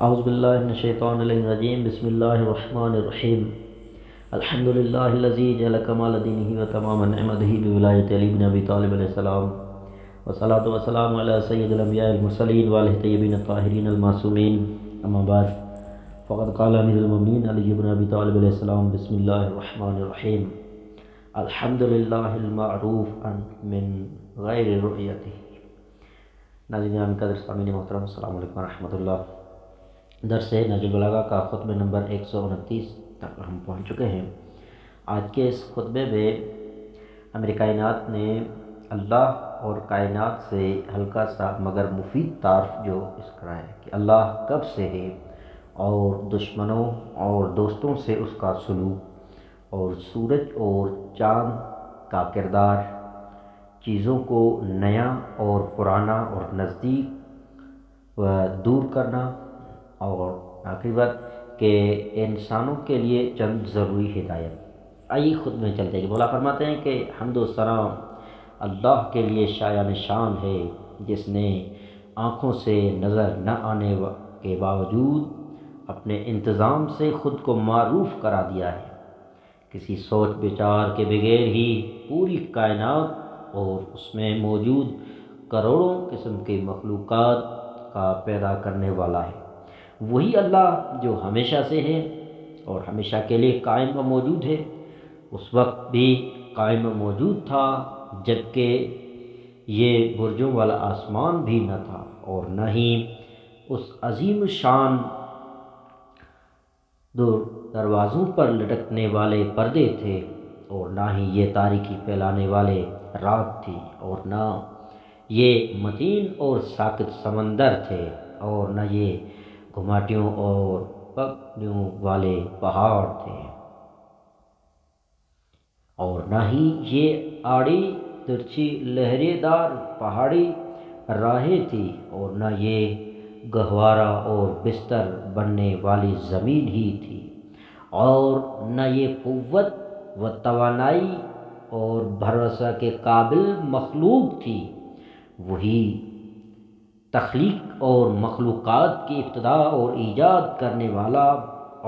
اعوذ باللہ من الشیطان الرجیم بسم اللہ الرحمن الرحیم الحمد للہ الذی جعل کمال دینہ و تمام نعمتہ بولایت علی بن ابی طالب علیہ السلام والصلاۃ والسلام علی سید الانبیاء المرسلین وآلہ الطیبین الطاہرین المعصومین اما بعد فقد قال امیر المؤمنین علی بن ابی طالب علیہ السلام بسم اللہ الرحمن الرحیم الحمد للہ المعروف من غیر رؤیتہ۔ ناظرین قدر سامعین محترم، السلام علیکم ورحمۃ اللہ۔ درس نہج البلاغہ کا خطبہ نمبر 129 تک ہم پہنچ چکے ہیں۔ آج کے اس خطبے میں امیر کائنات نے اللہ اور کائنات سے ہلکا سا مگر مفید تعارف جو اس کرا ہے کہ اللہ کب سے ہے اور دشمنوں اور دوستوں سے اس کا سلوک اور سورج اور چاند کا کردار، چیزوں کو نیا اور پرانا اور نزدیک و دور کرنا، اور آخری بات کہ انسانوں کے لیے چند ضروری ہدایت۔ آئیے خود میں چلتے ہیں۔ مولا فرماتے ہیں کہ حمد و ثنا اللہ کے لیے شایان شان ہے، جس نے آنکھوں سے نظر نہ آنے کے باوجود اپنے انتظام سے خود کو معروف کرا دیا ہے، کسی سوچ بچار کے بغیر ہی پوری کائنات اور اس میں موجود کروڑوں قسم کے مخلوقات کا پیدا کرنے والا ہے۔ وہی اللہ جو ہمیشہ سے ہے اور ہمیشہ کے لیے قائم و موجود ہے، اس وقت بھی قائم و موجود تھا جبکہ یہ برجوں والا آسمان بھی نہ تھا، اور نہ ہی اس عظیم شان دروازوں پر لٹکنے والے پردے تھے، اور نہ ہی یہ تاریکی پھیلانے والے رات تھی، اور نہ یہ متین اور ساکت سمندر تھے، اور نہ یہ گھماٹیوں اور پگڈیوں والے پہاڑ تھے، اور نہ ہی یہ آڑی ترچھی لہرے دار پہاڑی راہیں تھی، اور نہ یہ گہوارہ اور بستر بننے والی زمین ہی تھی، اور نہ یہ قوت و توانائی اور بھروسہ کے قابل مخلوق تھی۔ وہی تخلیق اور مخلوقات کی ابتدا اور ایجاد کرنے والا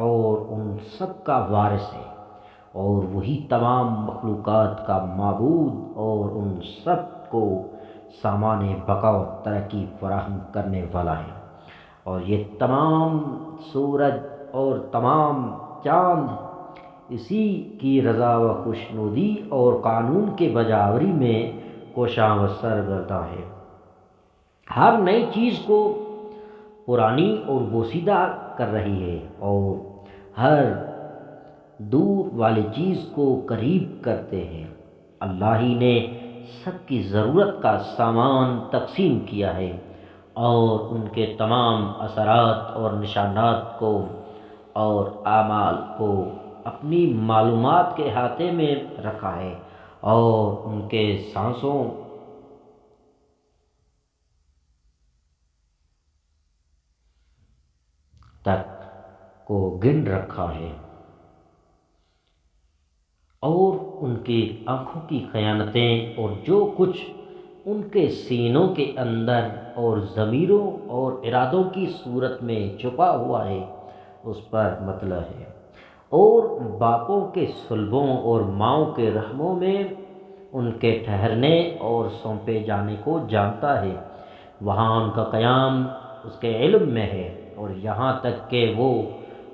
اور ان سب کا وارث ہے، اور وہی تمام مخلوقات کا معبود اور ان سب کو سامان بقا و ترقی فراہم کرنے والا ہے۔ اور یہ تمام سورج اور تمام چاند اسی کی رضا و خوشنودی اور قانون کے بجاوری میں کوشاں و سرگرداں ہے۔ ہر نئی چیز کو پرانی اور بوسیدہ کر رہی ہے، اور ہر دور والی چیز کو قریب کرتے ہیں۔ اللہ ہی نے سب کی ضرورت کا سامان تقسیم کیا ہے، اور ان کے تمام اثرات اور نشانات کو اور اعمال کو اپنی معلومات کے احاطے میں رکھا ہے، اور ان کے سانسوں تک کو گن رکھا ہے، اور ان کی آنکھوں کی خیانتیں اور جو کچھ ان کے سینوں کے اندر اور ضمیروں اور ارادوں کی صورت میں چھپا ہوا ہے اس پر مطلع ہے، اور باپوں کے صلبوں اور ماؤں کے رحموں میں ان کے ٹھہرنے اور سونپے جانے کو جانتا ہے۔ وہاں ان کا قیام اس کے علم میں ہے، اور یہاں تک کہ وہ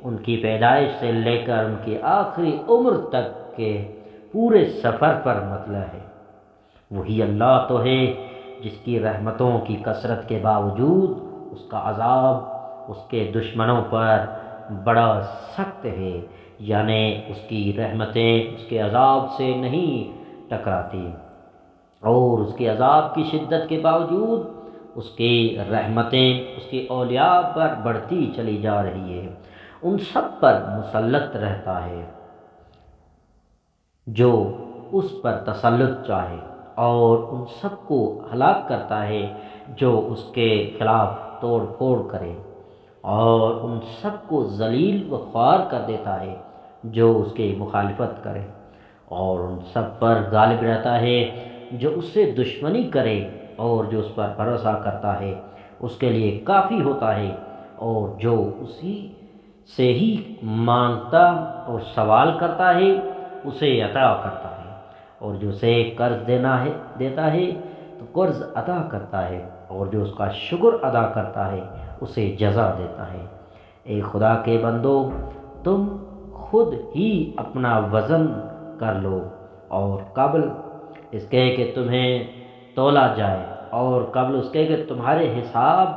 ان کی پیدائش سے لے کر ان کی آخری عمر تک کے پورے سفر پر مطلع ہے۔ وہی اللہ تو ہے جس کی رحمتوں کی کثرت کے باوجود اس کا عذاب اس کے دشمنوں پر بڑا سخت ہے، یعنی اس کی رحمتیں اس کے عذاب سے نہیں ٹکراتی، اور اس کے عذاب کی شدت کے باوجود اس کی رحمتیں اس کے اولیاء پر بڑھتی چلی جا رہی ہے۔ ان سب پر مسلط رہتا ہے جو اس پر تسلط چاہے، اور ان سب کو ہلاک کرتا ہے جو اس کے خلاف توڑ پھوڑ کرے، اور ان سب کو ذلیل و خوار کر دیتا ہے جو اس کی مخالفت کرے، اور ان سب پر غالب رہتا ہے جو اس سے دشمنی کرے، اور جو اس پر بھروسہ کرتا ہے اس کے لیے کافی ہوتا ہے۔ اور جو اسی سے ہی مانگتا اور سوال کرتا ہے اسے عطا کرتا ہے، اور جو اسے قرض دیتا ہے تو قرض ادا کرتا ہے، اور جو اس کا شکر ادا کرتا ہے اسے جزا دیتا ہے۔ اے خدا کے بندو، تم خود ہی اپنا وزن کر لو، اور قبل اس کے کہ تمہیں تولا جائے، اور قبل اس کے کہ تمہارے حساب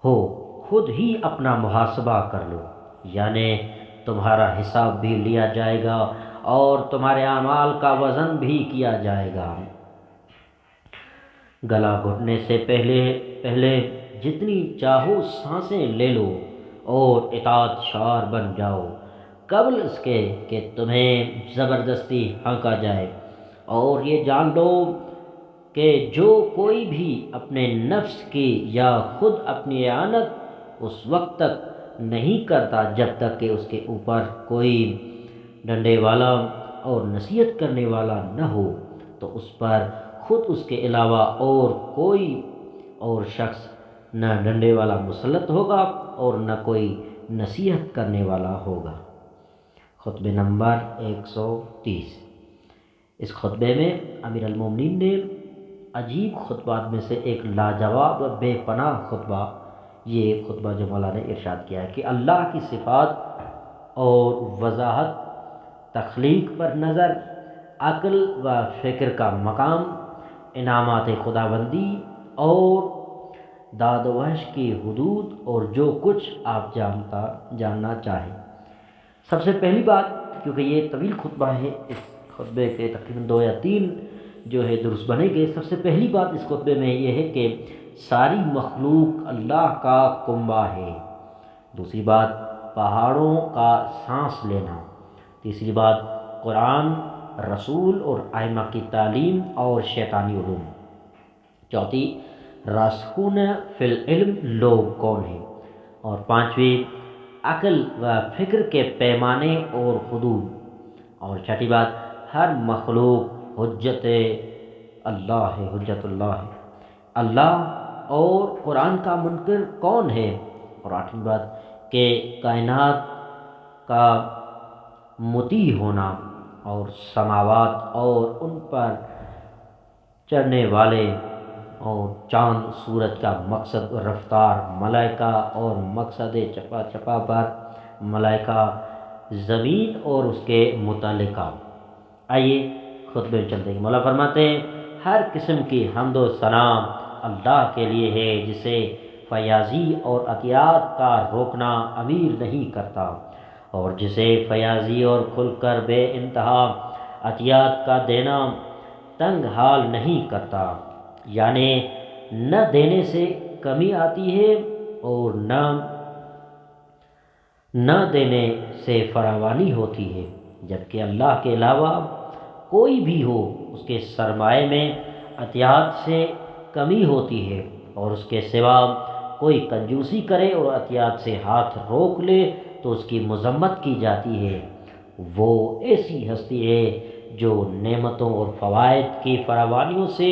ہو، خود ہی اپنا محاسبہ کر لو، یعنی تمہارا حساب بھی لیا جائے گا اور تمہارے اعمال کا وزن بھی کیا جائے گا۔ گلا گھٹنے سے پہلے جتنی چاہو سانسیں لے لو اور اطاعت شار بن جاؤ، قبل اس کے کہ تمہیں زبردستی ہانکا جائے، اور یہ جان لو کہ جو کوئی بھی اپنے نفس کی یا خود اپنی اعانت اس وقت تک نہیں کرتا جب تک کہ اس کے اوپر کوئی ڈنڈے والا اور نصیحت کرنے والا نہ ہو، تو اس پر خود اس کے علاوہ اور کوئی اور شخص نہ ڈنڈے والا مسلط ہوگا اور نہ کوئی نصیحت کرنے والا ہوگا۔ خطبے نمبر 130۔ اس خطبے میں امیر المومنین نے عجیب خطبات میں سے ایک لاجواب و بے پناہ خطبہ، یہ خطبہ جو مولانا نے ارشاد کیا ہے کہ اللہ کی صفات اور وضاحت، تخلیق پر نظر، عقل و فکر کا مقام، انعامات خداوندی اور داد و وحش کی حدود، اور جو کچھ آپ جاننا چاہیں۔ سب سے پہلی بات، کیونکہ یہ طویل خطبہ ہے، اس خطبے کے تقریباً 2 یا 3 جو ہے درست بنے گے۔ سب سے پہلی بات اس خطبے میں یہ ہے کہ ساری مخلوق اللہ کا کنبہ ہے۔ دوسری بات، پہاڑوں کا سانس لینا۔ تیسری بات، قرآن، رسول اور ائمہ کی تعلیم اور شیطانی علوم۔ چوتھی، راسخون فی العلم لوگ کون ہیں۔ اور پانچویں، عقل و فکر کے پیمانے اور حدود۔ اور چھٹی بات، ہر مخلوق حجت اللہ ہے، حجت اللہ ہے، اللہ اور قرآن کا منکر کون ہے۔ اور آٹھویں بات کہ کائنات کا مطیع ہونا، اور سماوات اور ان پر چڑھنے والے، اور چاند سورج کا مقصد و رفتار، ملائکہ اور مقصد چپا پر ملائکہ، زمین اور اس کے متعلقہ۔ آئیے خطبے میں چلتے ہیں۔ مولا فرماتے ہیں ہر قسم کی حمد و ثنا اللہ کے لیے ہے، جسے فیاضی اور عطیات کا روکنا امیر نہیں کرتا، اور جسے فیاضی اور کھل کر بے انتہا عطیات کا دینا تنگ حال نہیں کرتا، یعنی نہ دینے سے کمی آتی ہے اور نہ دینے سے فراوانی ہوتی ہے، جبکہ اللہ کے علاوہ کوئی بھی ہو اس کے سرمایہ میں عطیات سے کمی ہوتی ہے، اور اس کے سوا کوئی کنجوسی کرے اور عطیات سے ہاتھ روک لے تو اس کی مذمت کی جاتی ہے۔ وہ ایسی ہستی ہے جو نعمتوں اور فوائد کی فراوانیوں سے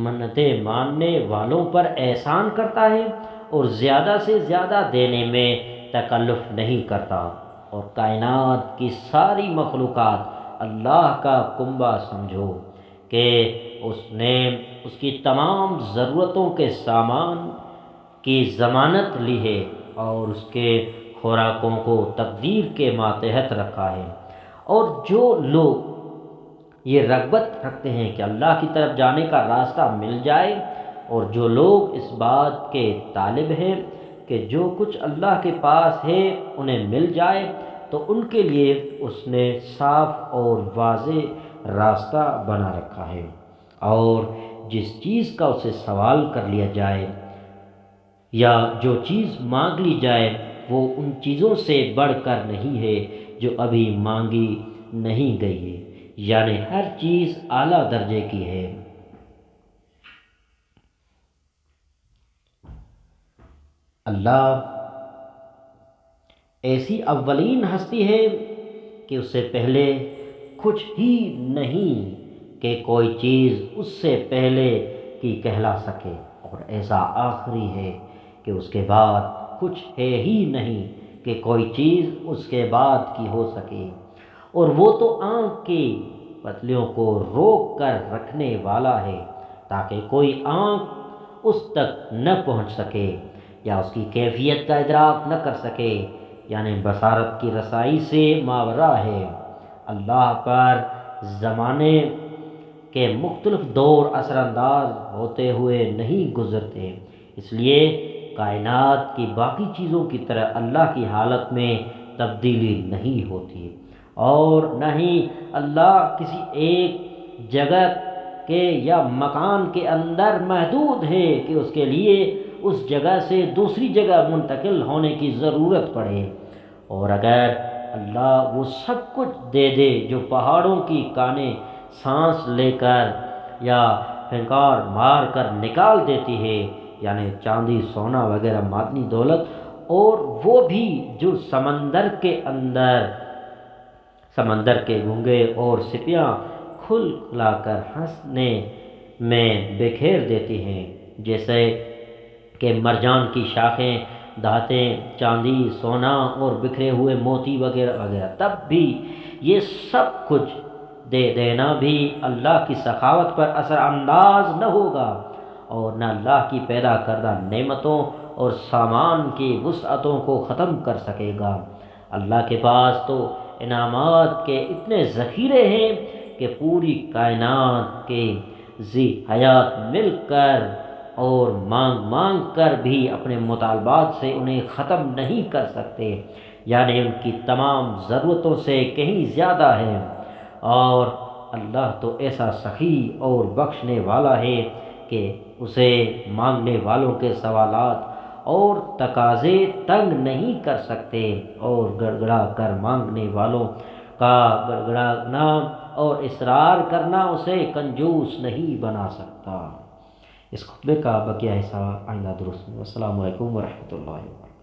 منتیں ماننے والوں پر احسان کرتا ہے، اور زیادہ سے زیادہ دینے میں تکلف نہیں کرتا، اور کائنات کی ساری مخلوقات اللہ کا کنبہ سمجھو کہ اس نے اس کی تمام ضرورتوں کے سامان کی ضمانت لی ہے، اور اس کے خوراکوں کو تقدیر کے ماتحت رکھا ہے۔ اور جو لوگ یہ رغبت رکھتے ہیں کہ اللہ کی طرف جانے کا راستہ مل جائے، اور جو لوگ اس بات کے طالب ہیں کہ جو کچھ اللہ کے پاس ہے انہیں مل جائے، تو ان کے لیے اس نے صاف اور واضح راستہ بنا رکھا ہے، اور جس چیز کا اسے سوال کر لیا جائے یا جو چیز مانگ لی جائے وہ ان چیزوں سے بڑھ کر نہیں ہے جو ابھی مانگی نہیں گئی ہے، یعنی ہر چیز اعلیٰ درجے کی ہے۔ اللہ ایسی اولین ہستی ہے کہ اس سے پہلے کچھ ہی نہیں کہ کوئی چیز اس سے پہلے کی کہلا سکے، اور ایسا آخری ہے کہ اس کے بعد کچھ ہے ہی نہیں کہ کوئی چیز اس کے بعد کی ہو سکے، اور وہ تو آنکھ کی پتلیوں کو روک کر رکھنے والا ہے تاکہ کوئی آنکھ اس تک نہ پہنچ سکے یا اس کی کیفیت کا ادراک نہ کر سکے، یعنی بصارت کی رسائی سے ماورا ہے۔ اللہ پر زمانے کے مختلف دور اثر انداز ہوتے ہوئے نہیں گزرتے، اس لیے کائنات کی باقی چیزوں کی طرح اللہ کی حالت میں تبدیلی نہیں ہوتی، اور نہ ہی اللہ کسی ایک جگہ کے یا مکان کے اندر محدود ہے کہ اس کے لیے اس جگہ سے دوسری جگہ منتقل ہونے کی ضرورت پڑے۔ اور اگر اللہ وہ سب کچھ دے دے جو پہاڑوں کی کانیں سانس لے کر یا پھنکار مار کر نکال دیتی ہے، یعنی چاندی سونا وغیرہ معدنی دولت، اور وہ بھی جو سمندر کے اندر سمندر کے گھونگے اور سپیاں کھل کھلا کر ہنسنے میں بکھیر دیتی ہیں، جیسے کہ مرجان کی شاخیں، دھاتیں، چاندی سونا اور بکھرے ہوئے موتی وغیرہ وغیرہ، تب بھی یہ سب کچھ دے دینا بھی اللہ کی سخاوت پر اثر انداز نہ ہوگا، اور نہ اللہ کی پیدا کردہ نعمتوں اور سامان کی وسعتوں کو ختم کر سکے گا۔ اللہ کے پاس تو انعامات کے اتنے ذخیرے ہیں کہ پوری کائنات کے ذی حیات مل کر اور مانگ مانگ کر بھی اپنے مطالبات سے انہیں ختم نہیں کر سکتے، یعنی ان کی تمام ضرورتوں سے کہیں زیادہ ہے۔ اور اللہ تو ایسا سخی اور بخشنے والا ہے کہ اسے مانگنے والوں کے سوالات اور تقاضے تنگ نہیں کر سکتے، اور گڑ گڑا کر مانگنے والوں کا گڑ گڑانا اور اصرار کرنا اسے کنجوس نہیں بنا سکتا۔ اس خطبے کا بقیہ حصہ آئندہ درس میں۔ السلام علیکم ورحمۃ اللہ وبرکاتہ۔